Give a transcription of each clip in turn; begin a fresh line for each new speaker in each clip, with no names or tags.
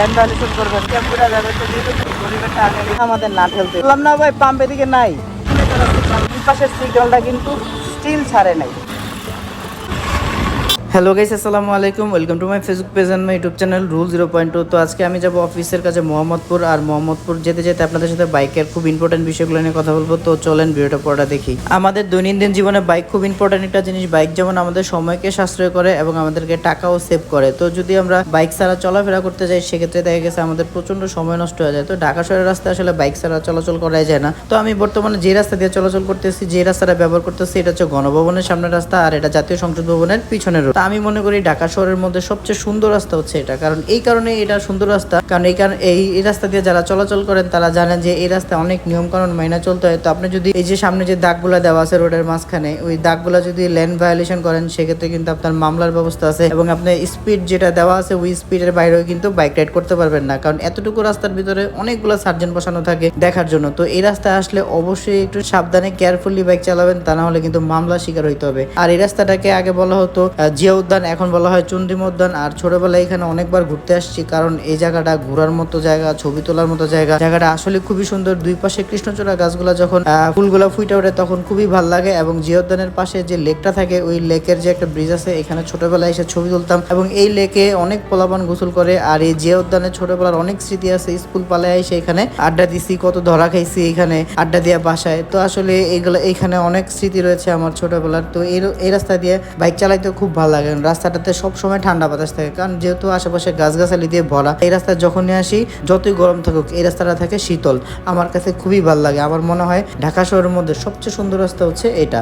Land ভ্যালিউশন করবেন, ক্যাম্পুরা যাবে তো গরিবের টার্নে আমাদের না ঠেলতে বললাম না ভাই, পাম্পের দিকে নাই, পাশের সিগন্যালটা কিন্তু স্টিল ছাড়ে নাই। হ্যালো গাইস, আসসালামু আলাইকুম, welcome to my Facebook page and my YouTube channel rule 0.2। তো আজকে আমি যাব অফিসের কাছে মোহাম্মদপুর, আর মোহাম্মদপুর যেতে যেতে আপনাদের সাথে বাইকের খুব ইম্পর্টেন্ট বিষয়গুলো নিয়ে কথা বলবো। তো চলেন ভিডিওটা পড়া দেখি। আমাদের দৈনন্দিন জীবনে বাইক খুব ইম্পর্টেন্ট একটা জিনিস। বাইক যেমন আমাদের সময়কে সাশ্রয় করে এবং আমাদেরকে টাকাও সেভ করে। তো যদি আমরা বাইক ছাড়া চলাফেরা করতে যাই সেক্ষেত্রে দেখা গেছে আমাদের প্রচন্ড সময় নষ্ট হয়ে যায়। তো ঢাকা শহরের রাস্তায় আসলে বাইক ছাড়া চলাচল করাই যায় না। তো আমি বর্তমানে যে রাস্তা দিয়ে চলাচল করতেছি, যে রাস্তাটা ব্যবহার করতেছি, এটা হচ্ছে গণভবনের সামনের রাস্তা, আর এটা জাতীয় সংসদ ভবনের পিছনের রোড। আমি মনে করি ঢাকা শহরের মধ্যে সবচেয়ে সুন্দর রাস্তা হচ্ছে এটা। কারণ এই কারণে এটা সুন্দর রাস্তা, কারণ এই রাস্তা দিয়ে যারা চলাচল করেন তারা জানেন যে এই রাস্তায় অনেক নিয়ম কানুন মাইনা চলতে হয়। তো আপনি যদি এই যে সামনে যে দাগগুলা দেওয়া আছে রোডের মাঝখানে, ওই দাগগুলা যদি লেন ভায়োলেশন করেন সেক্ষেত্রে কিন্তু আপনার মামলার ব্যবস্থা আছে, এবং আপনার স্পিড যেটা দেওয়া আছে ওই স্পিডের বাইরেও কিন্তু বাইক রাইড করতে পারবেন না। কারণ এতটুকু রাস্তার ভিতরে অনেকগুলো সার্জেন্ট বসানো থাকে দেখার জন্য। তো এই রাস্তায় আসলে অবশ্যই একটু সাবধানে কেয়ারফুলি বাইক চালাবেন, তা না হলে কিন্তু মামলার শিকার হইতে হবে। আর এই রাস্তাটাকে আগে বলা হতো জিয়া উদ্যান, এখন বলা হয় চন্দ্রিমা উদ্যান। আর ছোটবেলায় এখানে অনেকবার ঘুরতে আসছি, কারণ এই জায়গাটা ঘোরার মতো জায়গা, ছবি তোলার মতো জায়গা। জায়গাটা আসলে খুবই সুন্দর। দুই পাশে কৃষ্ণচূড়া গাছগুলা যখন ফুলগুলা ফুটে ওঠে তখন খুবই ভালো লাগে। এবং জিয়া উদ্যানের পাশে যে লেকটা থাকে, ওই লেকের যে একটা ব্রিজ আছে, এখানে ছোটবেলায় এসে ছবি তুলতাম, এবং এই লেকে অনেক পোলাপান গোসল করে। আর এই জিয়া উদ্যানে ছোটবেলার অনেক স্মৃতি আছে। স্কুল পালায় এসে এখানে আড্ডা দিছি, কত ধরা খাইছি এখানে আড্ডা দিয়া বাসায়। তো আসলে এইগুলো এখানে অনেক স্মৃতি রয়েছে আমার ছোটবেলার। তো এই রাস্তা দিয়ে বাইক চালাইতে খুব ভালো লাগে। রাস্তাটাতে সব সময় ঠান্ডা বাতাস থাকে, কারণ যেহেতু আশেপাশে গাছগাছালি দিয়ে ভরা। এই রাস্তায় যখনই আসি যতই গরম থাকুক এই রাস্তাটা থাকে শীতল। আমার কাছে খুবই ভালো লাগে। আমার মনে হয় ঢাকা শহরের মধ্যে সবচেয়ে সুন্দর রাস্তা হচ্ছে এটা।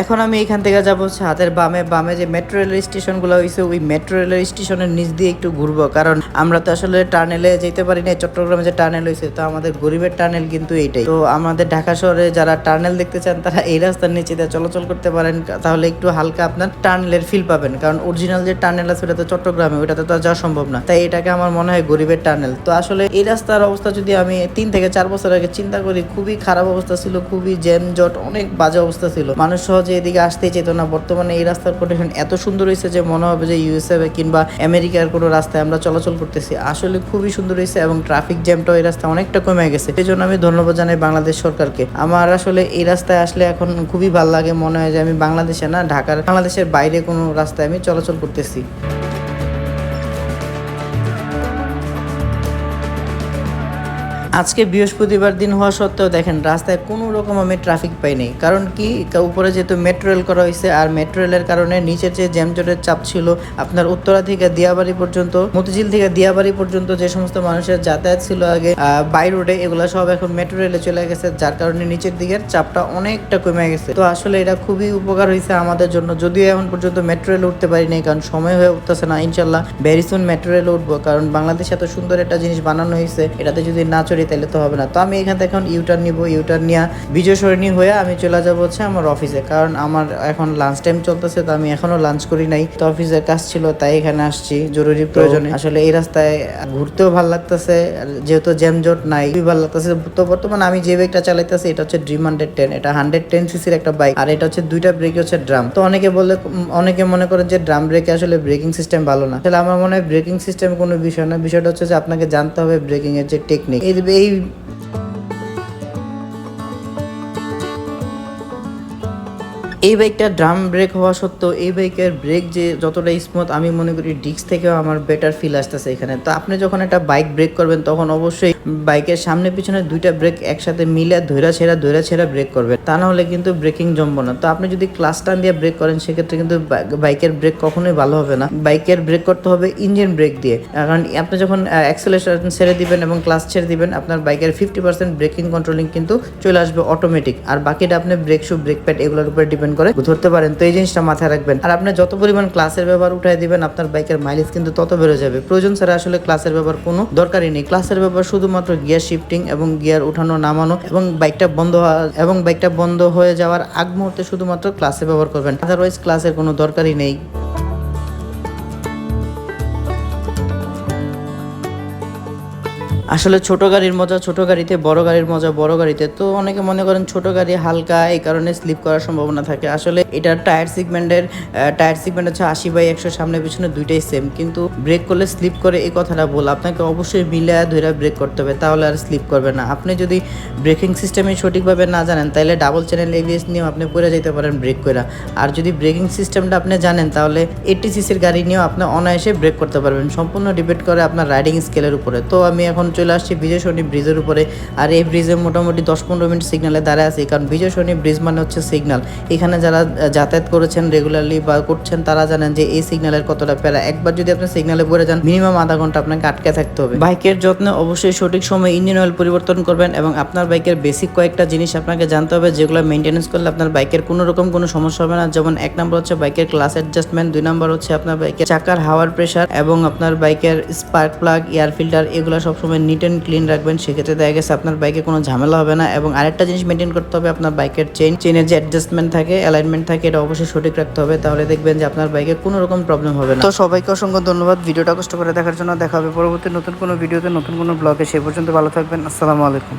এখন আমি এখান থেকে যাবো হচ্ছে হাতের বামে যে মেট্রো রেল স্টেশনগুলো হয়েছে, ওই মেট্রো রেলের স্টেশনের নিচ দিয়ে একটু ঘুরবো। কারণ আমরা তো আসলে টানেলে যেতে পারি না। চট্টগ্রামে যে টানেল হয়েছে, তো আমাদের গরিবের টানেল কিন্তু এইটাই। তো আমাদের ঢাকা শহরে যারা টানেল দেখতে চান তারা এই রাস্তার নিচে দিয়ে চলাচল করতে পারেন, তাহলে একটু হালকা আপনার টানেলের ফিল পাবেন। কারণ অরিজিনাল যে টানেল আছে ওটা তো চট্টগ্রামে, ওটাতে তো যাওয়া সম্ভব না। তাই এটাকে আমার মনে হয় গরিবের টানেল। তো আসলে এই রাস্তার অবস্থা যদি আমি 3 থেকে 4 বছর আগে চিন্তা করি, খুবই খারাপ অবস্থা ছিল, খুবই জ্যামজট, অনেক বাজে অবস্থা ছিল। মানুষ সহজে এদিকে আসতেই চেত না। বর্তমানে এই রাস্তার কন্ডিশন এত সুন্দর হয়েছে যে মনে হবে যে ইউএসএ কিংবা আমেরিকার কোনো রাস্তায় আমরা চলাচল করতেছি। আসলে খুবই সুন্দর হয়েছে, এবং ট্রাফিক জ্যামটাও এই রাস্তায় অনেকটা কমে গেছে। এই জন্য আমি ধন্যবাদ জানাই বাংলাদেশ সরকারকে। আমার আসলে এই রাস্তায় আসলে এখন খুবই ভালো লাগে, মনে হয় যে আমি বাংলাদেশে না, বাংলাদেশের বাইরে কোনো রাস্তায় আমি চলাচল করতেছি। আজকে বৃহস্পতিবার দিন হওয়া সত্ত্বেও দেখেন রাস্তায় কোনো রকম আমি ট্রাফিক পাইনি। কারণ কি, উপরে যেহেতু মেট্রো রেল করা হয়েছে, আর মেট্রো রেলের কারণে নিচের যে জ্যামজটের চাপ ছিল, আপনার উত্তরা থেকে দিয়াবাড়ি পর্যন্ত, মতিঝিল থেকে দিয়াবাড়ি পর্যন্ত যে সমস্ত মানুষের যাতায়াত ছিল আগে বাই রোডে, এগুলো সব এখন মেট্রো রেলে চলে গেছে, যার কারণে নিচের দিকের চাপটা অনেকটা কমে গেছে। তো আসলে এটা খুবই উপকার হয়েছে আমাদের জন্য। যদিও এখন পর্যন্ত মেট্রো রেলে উঠতে পারিনি, কারণ সময় হয়ে উঠতেছে না। ইনশাল্লাহ ভেরি সুন মেট্রো রেলে উঠবো, কারণ বাংলাদেশে এত সুন্দর একটা জিনিস বানানো হয়েছে, এটাতে যদি না চড়ি তাহলে তো হবে না। তো আমি এখান থেকে এখন ইউটার্ন নিব। ইউটার্ন নিয়ে বিজয় সরণি হয়ে আমি চলে যাবো হচ্ছে আমার অফিসে, কারণ আমার এখন লাঞ্চ টাইম চলতেছে। তো আমি এখনো লাঞ্চ করি নাই, তো অফিসের কাজ ছিল তাই এখানে আসছি জরুরি প্রয়োজনে। আসলে এই রাস্তায় ঘুরতেও ভালো লাগতেছে, যেহেতু জ্যামজট নাই, খুবই ভালো লাগতেছে। তো বর্তমানে আমি যে বাইকটা চালাইতেছি এটা হচ্ছে ড্রিম 110। এটা 110 সিসির একটা বাইক, আর এটা হচ্ছে 2টা ব্রেক হচ্ছে ড্রাম। তো অনেকে মনে করেন যে ড্রাম ব্রেকে আসলে ব্রেকিং সিস্টেম ভালো না। তাহলে আমার মনে হয় ব্রেকিং সিস্টেম কোনো বিষয় না, বিষয়টা হচ্ছে যে আপনাকে জানতে হবে ব্রেকিং এর যে টেকনিক। এই বাইকটা ড্রাম ব্রেক হওয়া সত্ত্বেও এই বাইকের ব্রেক যে যতটা স্মুথ, আমি মনে করি ডিস্ক থেকেও আমার বেটার ফিল আসতেছে এখানে। তো আপনি যখন একটা বাইক ব্রেক করবেন তখন অবশ্যই বাইকের সামনে পিছনে 2টা ব্রেক একসাথে মিলে ধৈরা ছেড়া ব্রেক করবেন, তা না হলে কিন্তু ব্রেকিং জমবে না। তো আপনি যদি ক্লাস টান দিয়ে ব্রেক করেন সেক্ষেত্রে কিন্তু বাইকের ব্রেক কখনোই ভালো হবে না। বাইকের ব্রেক করতে হবে ইঞ্জিন ব্রেক দিয়ে, কারণ আপনি যখন অ্যাক্সেলারেশন ছেড়ে দিবেন এবং ক্লাস ছেড়ে দিবেন, আপনার বাইকের 50% ব্রেকিং কন্ট্রোলিং কিন্তু চলে আসবে অটোমেটিক, আর বাকিটা আপনি ব্রেক শু, ব্রেক প্যাড এগুলোর উপর ডিপেন্ড করে ধরতে পারেন। তো এই জিনিসটা মাথায় রাখবেন। আর আপনি যত পরিমাণ ক্লাসের ব্যবহার উঠাই দিবেন, আপনার বাইকের মাইলেজ কিন্তু তত বেড়ে যাবে। প্রয়োজন ছাড়া আসলে ক্লাসের ব্যবহার কোনো দরকারই নেই। ক্লাসের ব্যবহার শুধুমাত্র গিয়ার শিফটিং এবং গিয়ার উঠানো নামানো, এবং বাইকটা বন্ধ হয়ে যাওয়ার আগ মুহূর্তে শুধুমাত্র ক্লাসে ব্যবহার করবেন, আদারওয়াইজ ক্লাসের কোনো দরকারই নেই। আসলে ছোট গাড়ির মজা ছোট গাড়িতে, বড় গাড়ির মজা বড় গাড়িতে। তো অনেকে মনে করেন ছোট গাড়ি হালকা, এই কারণে স্লিপ করার সম্ভাবনা থাকে। আসলে এটা টায়ার সেগমেন্ট হচ্ছে 80/100, সামনে পিছনে দুইটাই সেম, কিন্তু ব্রেক করলে স্লিপ করে এই কথাটা ভুল। আপনাকে অবশ্যই মিলে ধরে ব্রেক করতে হবে, তাহলে আর স্লিপ করবে না। আপনি যদি ব্রেকিং সিস্টেমে সঠিকভাবে না জানেন, তাহলে ডাবল চ্যানেল এবিএস নিয়েও আপনি পড়ে যেতে পারেন ব্রেক করে। আর যদি ব্রেকিং সিস্টেমটা আপনি জানেন, তাহলে 80 সিসির গাড়ি নিয়েও আপনি অনায়াসে ব্রেক করতে পারবেন। সম্পূর্ণ ডিপেন্ড করে আপনার রাইডিং স্কেলের উপরে। তো আমি এখন চলে আসছি বিজয় সরণি ব্রিজের উপরে। আর এই ব্রিজে মোটামুটি 10-15 মিনিট সিগনালে দাঁড়ায় আছি, কারণ বিজয় সরণি ব্রিজ মানে হচ্ছে সিগন্যাল। এখানে যারা যাতায়াত করেছেন রেগুলারলি বা করছেন, তারা জানেন যে এই সিগন্যালের কতটা প্যারা। একবার যদি আপনি সিগন্যালে পড়ে যান, মিনিমাম আধা ঘন্টা আপনাকে আটকে থাকতে হবে। বাইকের যত্নে অবশ্যই সঠিক সময় ইঞ্জিন অয়েল পরিবর্তন করবেন, এবং আপনার বাইকের বেসিক কয়েকটা জিনিস আপনাকে জানতে হবে, যেগুলো মেনটেন্যান্স করলে আপনার বাইকের কোনো রকম কোনো সমস্যা হবে না। যেমন 1 নম্বর হচ্ছে বাইকের ক্লাস অ্যাডজাস্টমেন্ট, 2 নম্বর হচ্ছে আপনার বাইকের চাকার হাওয়ার প্রেশার, এবং আপনার বাইকের স্পার্ক প্লাগ, এয়ার ফিল্টার, এগুলো সবসময় নিট অ্যান্ড ক্লিন রাখবেন। সেক্ষেত্রে দেখা গেছে আপনার বাইকে কোনো ঝামেলা হবে না। এবং আরেকটা জিনিস মেনটেন করতে হবে, আপনার বাইকের চেনের যে অ্যাডজাস্টমেন্ট থাকে, অ্যালাইনমেন্ট থাকে, এটা অবশ্যই সঠিক রাখতে হবে। তাহলে দেখবেন যে আপনার বাইকে কোনো রকম প্রবলেম হবে না। তো সবাইকে অসংখ্য ধন্যবাদ ভিডিওটা কষ্ট করে দেখার জন্য। দেখা হবে পরবর্তী নতুন কোনো ভিডিওতে, নতুন কোনো ব্লগে। সে পর্যন্ত ভালো থাকবেন। আসসালামু আলাইকুম।